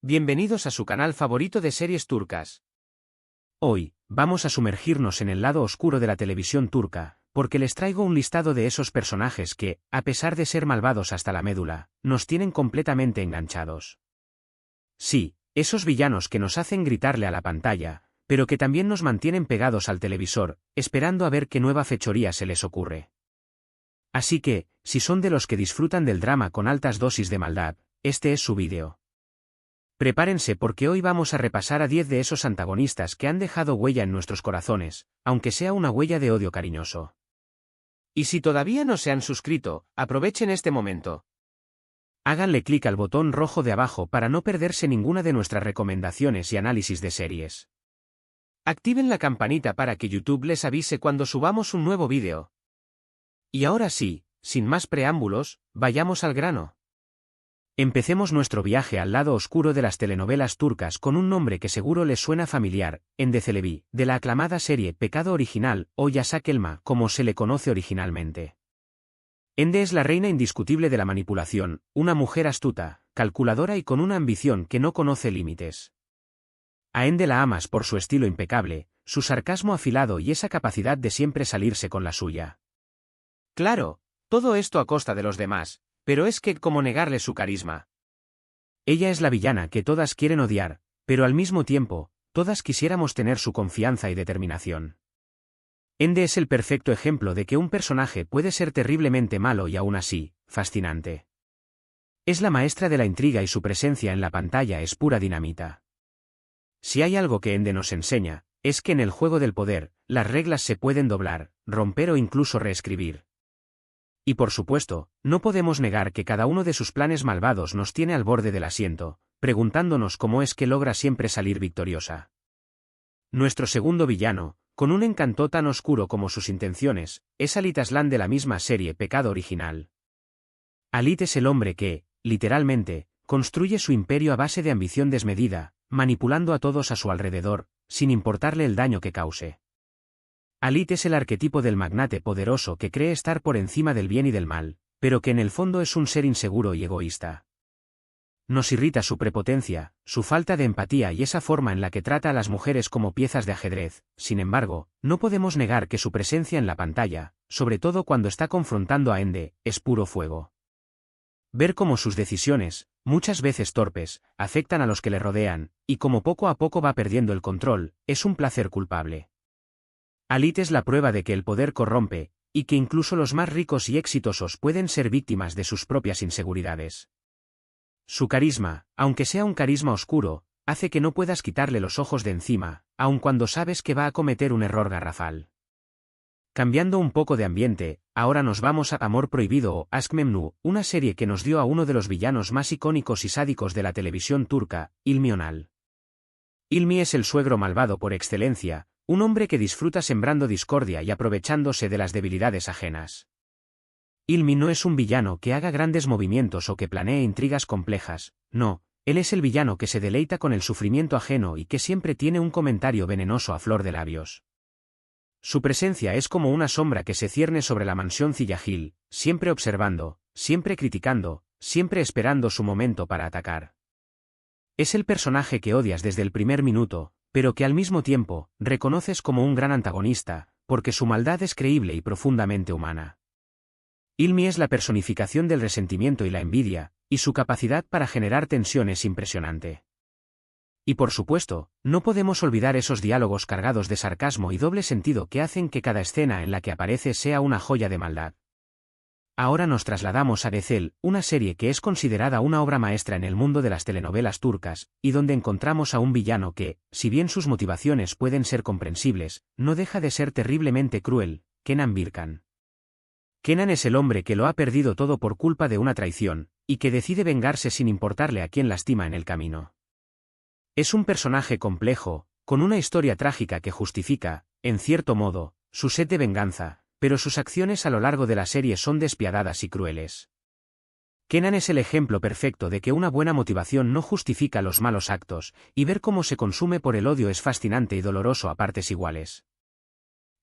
Bienvenidos a su canal favorito de series turcas. Hoy, vamos a sumergirnos en el lado oscuro de la televisión turca, porque les traigo un listado de esos personajes que, a pesar de ser malvados hasta la médula, nos tienen completamente enganchados. Sí, esos villanos que nos hacen gritarle a la pantalla, pero que también nos mantienen pegados al televisor, esperando a ver qué nueva fechoría se les ocurre. Así que, si son de los que disfrutan del drama con altas dosis de maldad, este es su vídeo. Prepárense porque hoy vamos a repasar a 10 de esos antagonistas que han dejado huella en nuestros corazones, aunque sea una huella de odio cariñoso. Y si todavía no se han suscrito, aprovechen este momento. Háganle clic al botón rojo de abajo para no perderse ninguna de nuestras recomendaciones y análisis de series. Activen la campanita para que YouTube les avise cuando subamos un nuevo vídeo. Y ahora sí, sin más preámbulos, vayamos al grano. Empecemos nuestro viaje al lado oscuro de las telenovelas turcas con un nombre que seguro les suena familiar, Hande Çelebi, de la aclamada serie Pecado Original o Yasak Elma, como se le conoce originalmente. Hande es la reina indiscutible de la manipulación, una mujer astuta, calculadora y con una ambición que no conoce límites. A Hande la amas por su estilo impecable, su sarcasmo afilado y esa capacidad de siempre salirse con la suya. Claro, todo esto a costa de los demás. Pero es que ¿cómo negarle su carisma? Ella es la villana que todas quieren odiar, pero al mismo tiempo, todas quisiéramos tener su confianza y determinación. Hande es el perfecto ejemplo de que un personaje puede ser terriblemente malo y aún así, fascinante. Es la maestra de la intriga y su presencia en la pantalla es pura dinamita. Si hay algo que Hande nos enseña, es que en el juego del poder, las reglas se pueden doblar, romper o incluso reescribir. Y por supuesto, no podemos negar que cada uno de sus planes malvados nos tiene al borde del asiento, preguntándonos cómo es que logra siempre salir victoriosa. Nuestro segundo villano, con un encanto tan oscuro como sus intenciones, es Halit Aslan de la misma serie Pecado Original. Halit es el hombre que, literalmente, construye su imperio a base de ambición desmedida, manipulando a todos a su alrededor, sin importarle el daño que cause. Halit es el arquetipo del magnate poderoso que cree estar por encima del bien y del mal, pero que en el fondo es un ser inseguro y egoísta. Nos irrita su prepotencia, su falta de empatía y esa forma en la que trata a las mujeres como piezas de ajedrez. Sin embargo, no podemos negar que su presencia en la pantalla, sobre todo cuando está confrontando a Hande, es puro fuego. Ver cómo sus decisiones, muchas veces torpes, afectan a los que le rodean, y cómo poco a poco va perdiendo el control, es un placer culpable. Halit es la prueba de que el poder corrompe, y que incluso los más ricos y exitosos pueden ser víctimas de sus propias inseguridades. Su carisma, aunque sea un carisma oscuro, hace que no puedas quitarle los ojos de encima, aun cuando sabes que va a cometer un error garrafal. Cambiando un poco de ambiente, ahora nos vamos a Amor Prohibido o Aşk Memnu, una serie que nos dio a uno de los villanos más icónicos y sádicos de la televisión turca, Hilmi Önal. Hilmi es el suegro malvado por excelencia, un hombre que disfruta sembrando discordia y aprovechándose de las debilidades ajenas. Hilmi no es un villano que haga grandes movimientos o que planee intrigas complejas, no, él es el villano que se deleita con el sufrimiento ajeno y que siempre tiene un comentario venenoso a flor de labios. Su presencia es como una sombra que se cierne sobre la mansión Ziyagil, siempre observando, siempre criticando, siempre esperando su momento para atacar. Es el personaje que odias desde el primer minuto, pero que al mismo tiempo, reconoces como un gran antagonista, porque su maldad es creíble y profundamente humana. Hilmi es la personificación del resentimiento y la envidia, y su capacidad para generar tensión es impresionante. Y por supuesto, no podemos olvidar esos diálogos cargados de sarcasmo y doble sentido que hacen que cada escena en la que aparece sea una joya de maldad. Ahora nos trasladamos a Ezel, una serie que es considerada una obra maestra en el mundo de las telenovelas turcas, y donde encontramos a un villano que, si bien sus motivaciones pueden ser comprensibles, no deja de ser terriblemente cruel, Kenan Birkan. Kenan es el hombre que lo ha perdido todo por culpa de una traición, y que decide vengarse sin importarle a quién lastima en el camino. Es un personaje complejo, con una historia trágica que justifica, en cierto modo, su sed de venganza, pero sus acciones a lo largo de la serie son despiadadas y crueles. Kenan es el ejemplo perfecto de que una buena motivación no justifica los malos actos, y ver cómo se consume por el odio es fascinante y doloroso a partes iguales.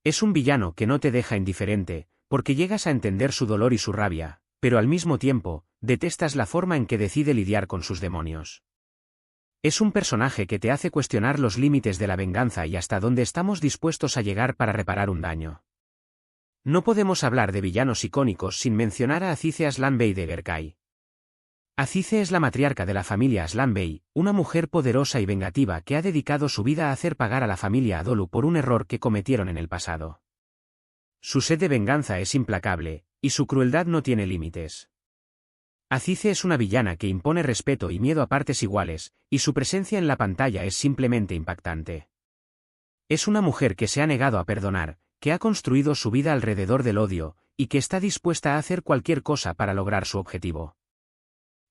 Es un villano que no te deja indiferente, porque llegas a entender su dolor y su rabia, pero al mismo tiempo, detestas la forma en que decide lidiar con sus demonios. Es un personaje que te hace cuestionar los límites de la venganza y hasta dónde estamos dispuestos a llegar para reparar un daño. No podemos hablar de villanos icónicos sin mencionar a Azize Aslan Bey de Berkay. Azize es la matriarca de la familia Aslan Bey, una mujer poderosa y vengativa que ha dedicado su vida a hacer pagar a la familia Adolu por un error que cometieron en el pasado. Su sed de venganza es implacable, y su crueldad no tiene límites. Azize es una villana que impone respeto y miedo a partes iguales, y su presencia en la pantalla es simplemente impactante. Es una mujer que se ha negado a perdonar, que ha construido su vida alrededor del odio, y que está dispuesta a hacer cualquier cosa para lograr su objetivo.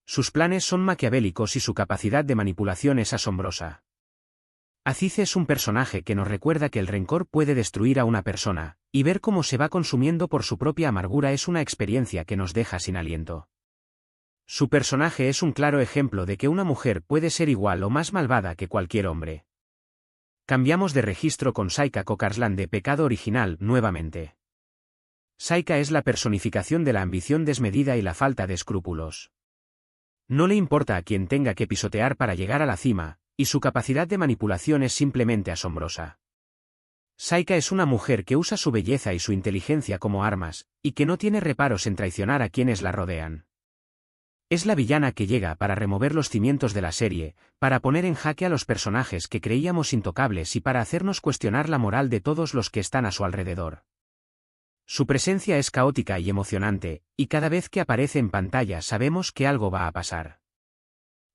Sus planes son maquiavélicos y su capacidad de manipulación es asombrosa. Azize es un personaje que nos recuerda que el rencor puede destruir a una persona, y ver cómo se va consumiendo por su propia amargura es una experiencia que nos deja sin aliento. Su personaje es un claro ejemplo de que una mujer puede ser igual o más malvada que cualquier hombre. Cambiamos de registro con Saika Kokarslan de Pecado Original nuevamente. Saika es la personificación de la ambición desmedida y la falta de escrúpulos. No le importa a quien tenga que pisotear para llegar a la cima, y su capacidad de manipulación es simplemente asombrosa. Saika es una mujer que usa su belleza y su inteligencia como armas, y que no tiene reparos en traicionar a quienes la rodean. Es la villana que llega para remover los cimientos de la serie, para poner en jaque a los personajes que creíamos intocables y para hacernos cuestionar la moral de todos los que están a su alrededor. Su presencia es caótica y emocionante, y cada vez que aparece en pantalla sabemos que algo va a pasar.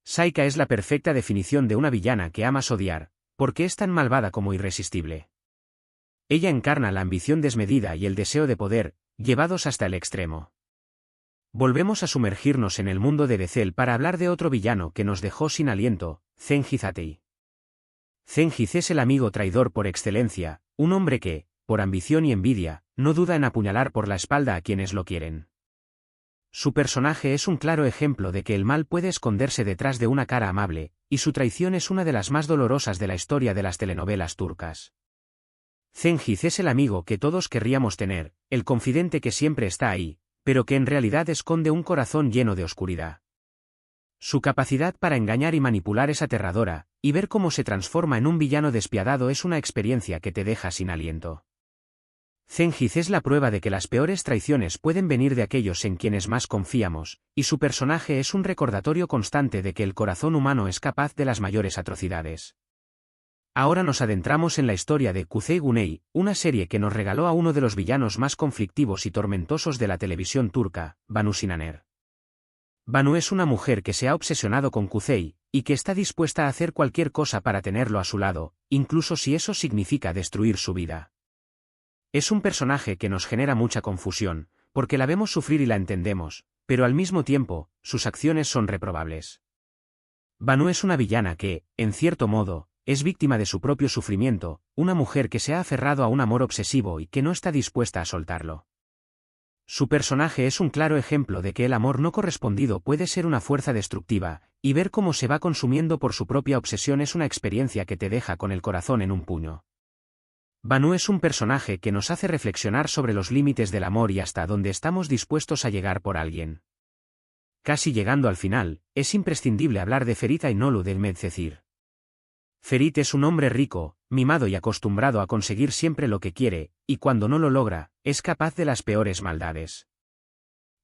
Saika es la perfecta definición de una villana que amas odiar, porque es tan malvada como irresistible. Ella encarna la ambición desmedida y el deseo de poder, llevados hasta el extremo. Volvemos a sumergirnos en el mundo de Becel para hablar de otro villano que nos dejó sin aliento, Zengiz Atei. Zengiz es el amigo traidor por excelencia, un hombre que, por ambición y envidia, no duda en apuñalar por la espalda a quienes lo quieren. Su personaje es un claro ejemplo de que el mal puede esconderse detrás de una cara amable, y su traición es una de las más dolorosas de la historia de las telenovelas turcas. Zengiz es el amigo que todos querríamos tener, el confidente que siempre está ahí, pero que en realidad esconde un corazón lleno de oscuridad. Su capacidad para engañar y manipular es aterradora, y ver cómo se transforma en un villano despiadado es una experiencia que te deja sin aliento. Zengiz es la prueba de que las peores traiciones pueden venir de aquellos en quienes más confiamos, y su personaje es un recordatorio constante de que el corazón humano es capaz de las mayores atrocidades. Ahora nos adentramos en la historia de Kuzey Güney, una serie que nos regaló a uno de los villanos más conflictivos y tormentosos de la televisión turca, Banu Sinaner. Banu es una mujer que se ha obsesionado con Kuzey, y que está dispuesta a hacer cualquier cosa para tenerlo a su lado, incluso si eso significa destruir su vida. Es un personaje que nos genera mucha confusión, porque la vemos sufrir y la entendemos, pero al mismo tiempo, sus acciones son reprobables. Banu es una villana que, en cierto modo, es víctima de su propio sufrimiento, una mujer que se ha aferrado a un amor obsesivo y que no está dispuesta a soltarlo. Su personaje es un claro ejemplo de que el amor no correspondido puede ser una fuerza destructiva, y ver cómo se va consumiendo por su propia obsesión es una experiencia que te deja con el corazón en un puño. Banu es un personaje que nos hace reflexionar sobre los límites del amor y hasta dónde estamos dispuestos a llegar por alguien. Casi llegando al final, es imprescindible hablar de Ferit Aynolu del Medcezir. Ferit es un hombre rico, mimado y acostumbrado a conseguir siempre lo que quiere, y cuando no lo logra, es capaz de las peores maldades.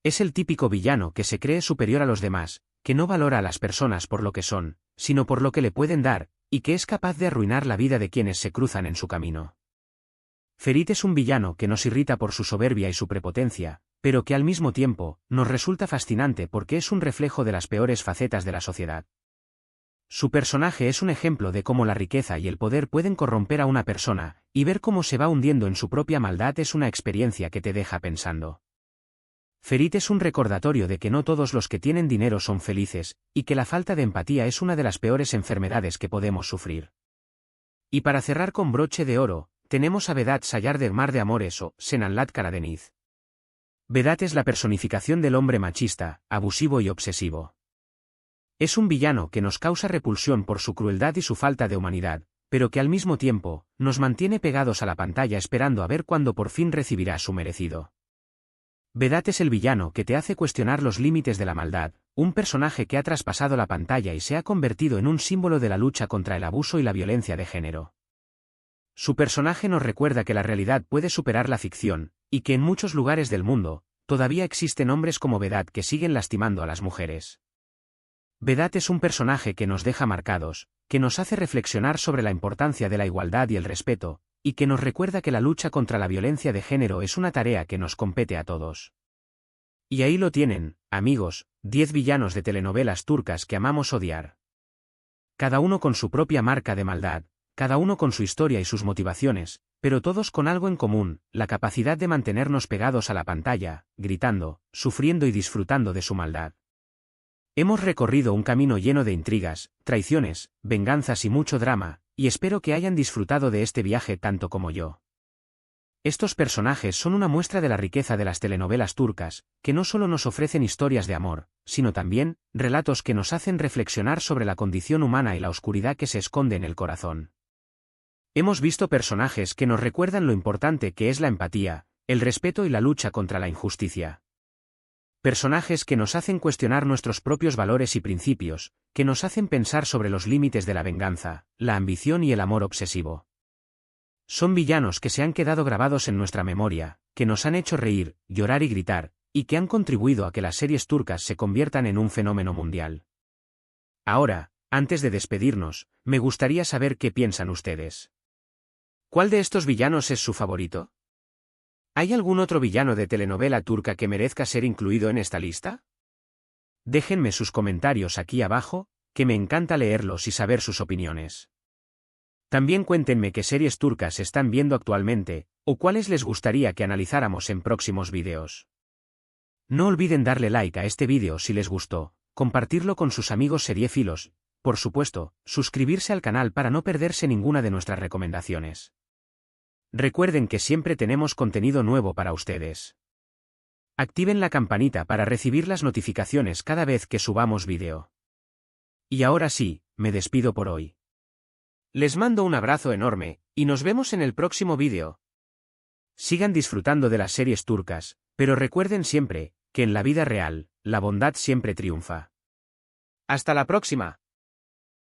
Es el típico villano que se cree superior a los demás, que no valora a las personas por lo que son, sino por lo que le pueden dar, y que es capaz de arruinar la vida de quienes se cruzan en su camino. Ferit es un villano que nos irrita por su soberbia y su prepotencia, pero que al mismo tiempo, nos resulta fascinante porque es un reflejo de las peores facetas de la sociedad. Su personaje es un ejemplo de cómo la riqueza y el poder pueden corromper a una persona, y ver cómo se va hundiendo en su propia maldad es una experiencia que te deja pensando. Ferit es un recordatorio de que no todos los que tienen dinero son felices, y que la falta de empatía es una de las peores enfermedades que podemos sufrir. Y para cerrar con broche de oro, tenemos a Vedat Sayar del Mar de Amores o Senanlat Karadeniz. Vedat es la personificación del hombre machista, abusivo y obsesivo. Es un villano que nos causa repulsión por su crueldad y su falta de humanidad, pero que al mismo tiempo, nos mantiene pegados a la pantalla esperando a ver cuándo por fin recibirá su merecido. Vedat es el villano que te hace cuestionar los límites de la maldad, un personaje que ha traspasado la pantalla y se ha convertido en un símbolo de la lucha contra el abuso y la violencia de género. Su personaje nos recuerda que la realidad puede superar la ficción, y que en muchos lugares del mundo, todavía existen hombres como Vedat que siguen lastimando a las mujeres. Vedat es un personaje que nos deja marcados, que nos hace reflexionar sobre la importancia de la igualdad y el respeto, y que nos recuerda que la lucha contra la violencia de género es una tarea que nos compete a todos. Y ahí lo tienen, amigos, 10 villanos de telenovelas turcas que amamos odiar. Cada uno con su propia marca de maldad, cada uno con su historia y sus motivaciones, pero todos con algo en común, la capacidad de mantenernos pegados a la pantalla, gritando, sufriendo y disfrutando de su maldad. Hemos recorrido un camino lleno de intrigas, traiciones, venganzas y mucho drama, y espero que hayan disfrutado de este viaje tanto como yo. Estos personajes son una muestra de la riqueza de las telenovelas turcas, que no solo nos ofrecen historias de amor, sino también, relatos que nos hacen reflexionar sobre la condición humana y la oscuridad que se esconde en el corazón. Hemos visto personajes que nos recuerdan lo importante que es la empatía, el respeto y la lucha contra la injusticia. Personajes que nos hacen cuestionar nuestros propios valores y principios, que nos hacen pensar sobre los límites de la venganza, la ambición y el amor obsesivo. Son villanos que se han quedado grabados en nuestra memoria, que nos han hecho reír, llorar y gritar, y que han contribuido a que las series turcas se conviertan en un fenómeno mundial. Ahora, antes de despedirnos, me gustaría saber qué piensan ustedes. ¿Cuál de estos villanos es su favorito? ¿Hay algún otro villano de telenovela turca que merezca ser incluido en esta lista? Déjenme sus comentarios aquí abajo, que me encanta leerlos y saber sus opiniones. También cuéntenme qué series turcas están viendo actualmente, o cuáles les gustaría que analizáramos en próximos vídeos. No olviden darle like a este vídeo si les gustó, compartirlo con sus amigos seriéfilos, por supuesto, suscribirse al canal para no perderse ninguna de nuestras recomendaciones. Recuerden que siempre tenemos contenido nuevo para ustedes. Activen la campanita para recibir las notificaciones cada vez que subamos vídeo. Y ahora sí, me despido por hoy. Les mando un abrazo enorme, y nos vemos en el próximo vídeo. Sigan disfrutando de las series turcas, pero recuerden siempre, que en la vida real, la bondad siempre triunfa. ¡Hasta la próxima!